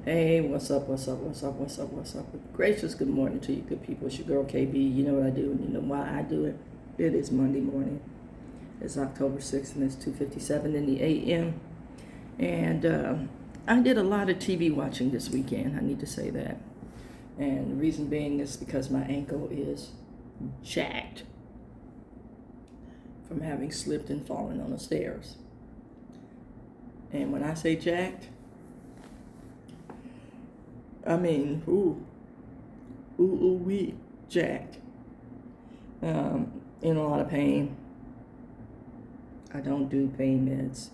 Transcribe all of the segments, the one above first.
Hey, what's up, what's up, what's up, what's up, what's up? Gracious good morning to you, good people. It's your girl KB. You know what I do, and you know why I do it. It is Monday morning. It's October 6th, and it's 2:57 in the a.m. And I did a lot of TV watching this weekend, I need to say that. And the reason being is because my ankle is jacked from having slipped and fallen on the stairs. And when I say jacked, I mean, wee, jacked. In a lot of pain. I don't do pain meds.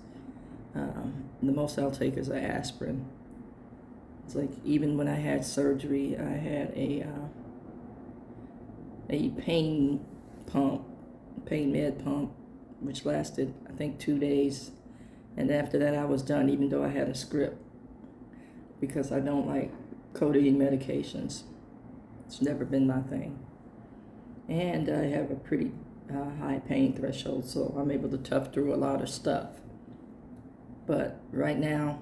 The most I'll take is an aspirin. It's like even when I had surgery, I had a pain med pump, which lasted I think 2 days, and after that I was done. Even though I had a script, because I don't like codeine medications. It's never been my thing. And I have a pretty high pain threshold, so I'm able to tough through a lot of stuff. But right now,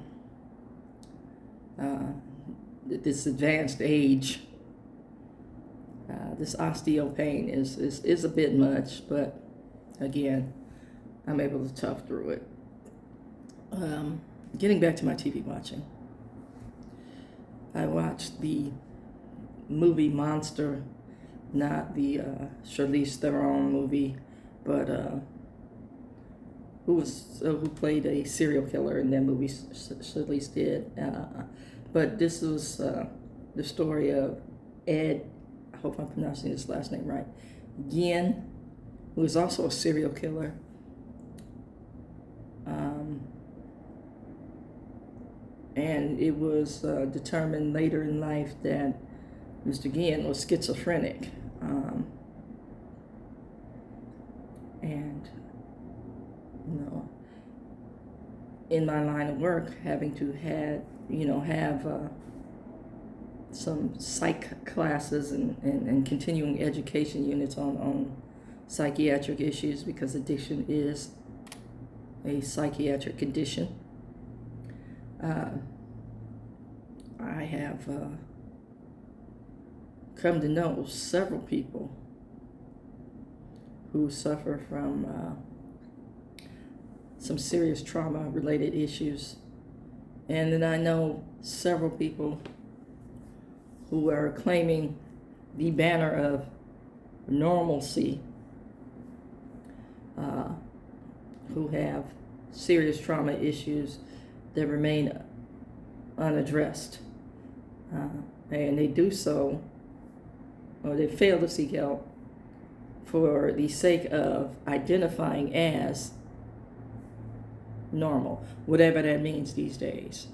at this advanced age, this osteopain is a bit much, but again, I'm able to tough through it. Getting back to my TV watching. I watched the movie Monster, not the Charlize Theron movie, but who played a serial killer in that movie. Charlize did, but this was the story of Ed. I hope I'm pronouncing his last name right. Gein, who is also a serial killer. And it was determined later in life that Mr. Gein was schizophrenic. And, you know, in my line of work, having to have some psych classes and continuing education units on psychiatric issues, because addiction is a psychiatric condition. I have come to know several people who suffer from some serious trauma-related issues. And then I know several people who are claiming the banner of normalcy, who have serious trauma issues that remain unaddressed. And they do so, or they fail to seek help for the sake of identifying as normal, whatever that means these days.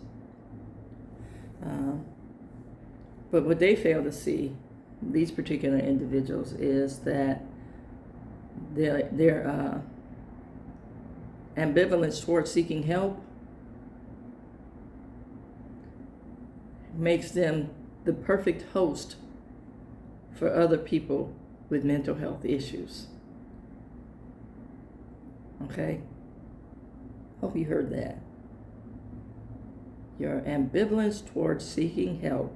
But what they fail to see, these particular individuals, is that their ambivalence towards seeking help makes them the perfect host for other people with mental health issues. Okay? Hope you heard that. Your ambivalence towards seeking help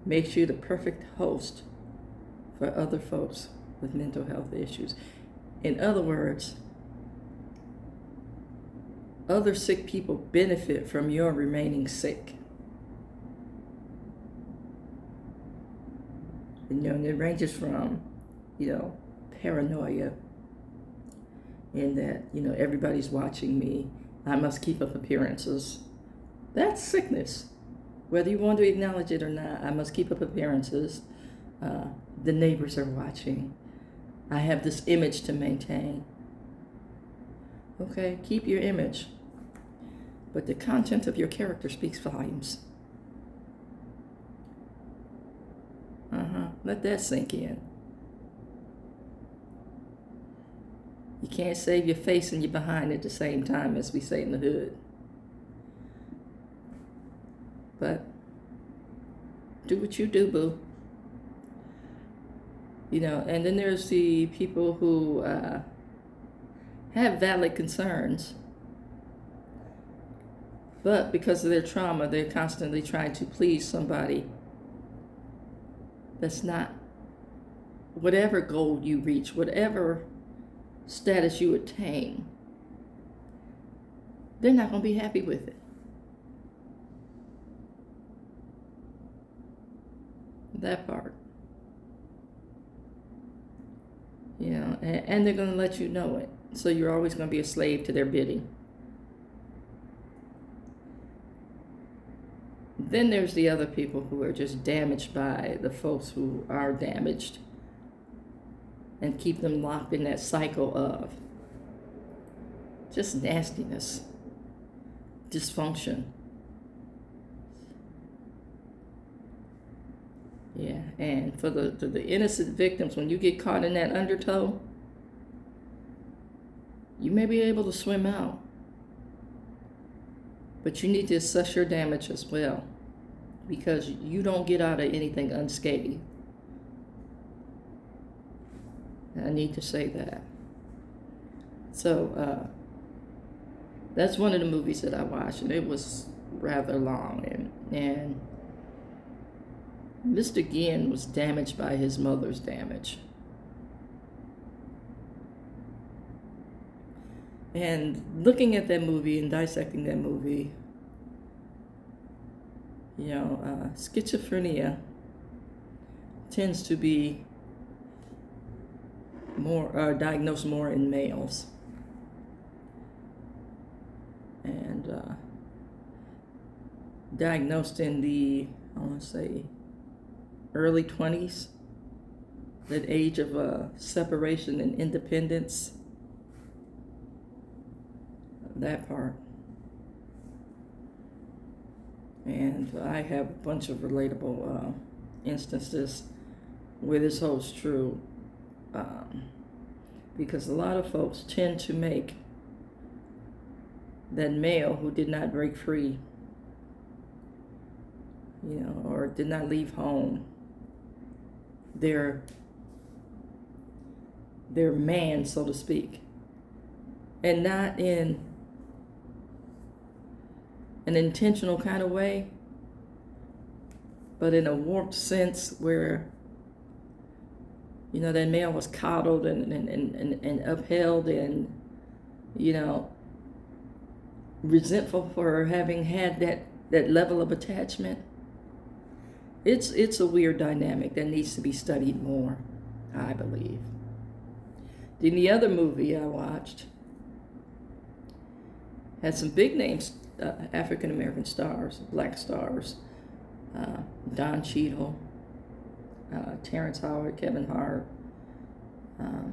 makes you the perfect host for other folks with mental health issues. In other words, other sick people benefit from your remaining sick. And it ranges from, paranoia, in that, everybody's watching me. I must keep up appearances. That's sickness. Whether you want to acknowledge it or not, I must keep up appearances. The neighbors are watching. I have this image to maintain. Okay, keep your image. But the content of your character speaks volumes. Let that sink in. You can't save your face and your behind at the same time, as we say in the hood. But do what you do, boo. And then there's the people who have valid concerns But because of their trauma, they're constantly trying to please somebody that's not, whatever goal you reach, whatever status you attain, they're not going to be happy with it. That part. You know, and they're going to let you know it. So you're always going to be a slave to their bidding. Then there's the other people who are just damaged by the folks who are damaged and keep them locked in that cycle of just nastiness, dysfunction. Yeah, and for the innocent victims, when you get caught in that undertow, you may be able to swim out, but you need to assess your damage as well, because you don't get out of anything unscathed. I need to say that. So that's one of the movies that I watched, and it was rather long, and Mr. Ginn was damaged by his mother's damage. And looking at that movie and dissecting that movie, you know, schizophrenia tends to be more diagnosed more in males. And diagnosed in the, I want to say, early 20s, that age of separation and independence, that part. And I have a bunch of relatable instances where this holds true, because a lot of folks tend to make that male who did not break free, you know, or did not leave home, their man, so to speak, and not in an intentional kind of way, but in a warped sense where, you know, that male was coddled and upheld and, you know, resentful for having had that level of attachment. It's a weird dynamic that needs to be studied more, I believe. Then the other movie I watched had some big names, African American stars, black stars, Don Cheadle, Terrence Howard, Kevin Hart,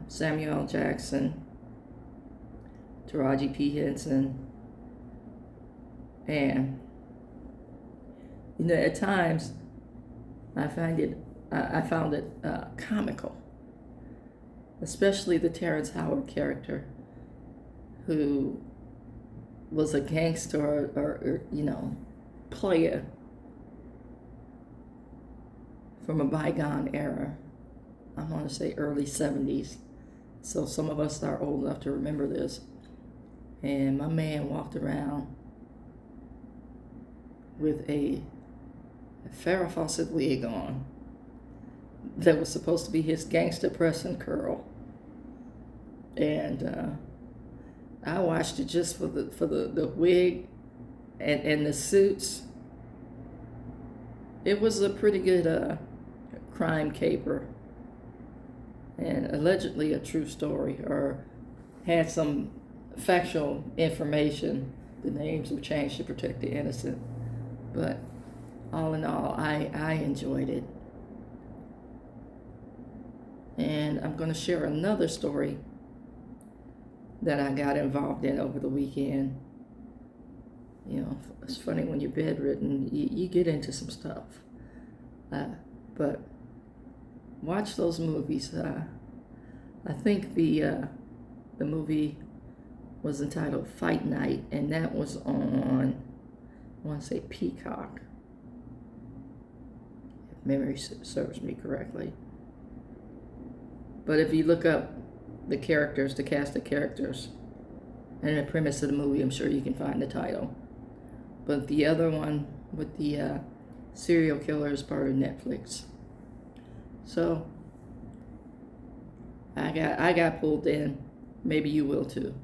Samuel L. Jackson, Taraji P. Henson, and, you know, at times I found it comical, especially the Terrence Howard character, who was a gangster or you know, player from a bygone era. I want to say early 70s. So some of us are old enough to remember this. And my man walked around with a Farrah Fawcett wig on that was supposed to be his gangster press and curl. And I watched it just for the wig and the suits. It was a pretty good crime caper, and allegedly a true story, or had some factual information. The names were changed to protect the innocent, but all in all, I enjoyed it. And I'm going to share another story that I got involved in over the weekend. You know, it's funny when you're bedridden, you get into some stuff. But watch those movies. I think the movie was entitled Fight Night, and that was on, I want to say, Peacock, if memory serves me correctly. But if you look up the characters, the cast of characters, and the premise of the movie, I'm sure you can find the title. but the other one with the serial killer is part of Netflix. So I got pulled in. Maybe you will too.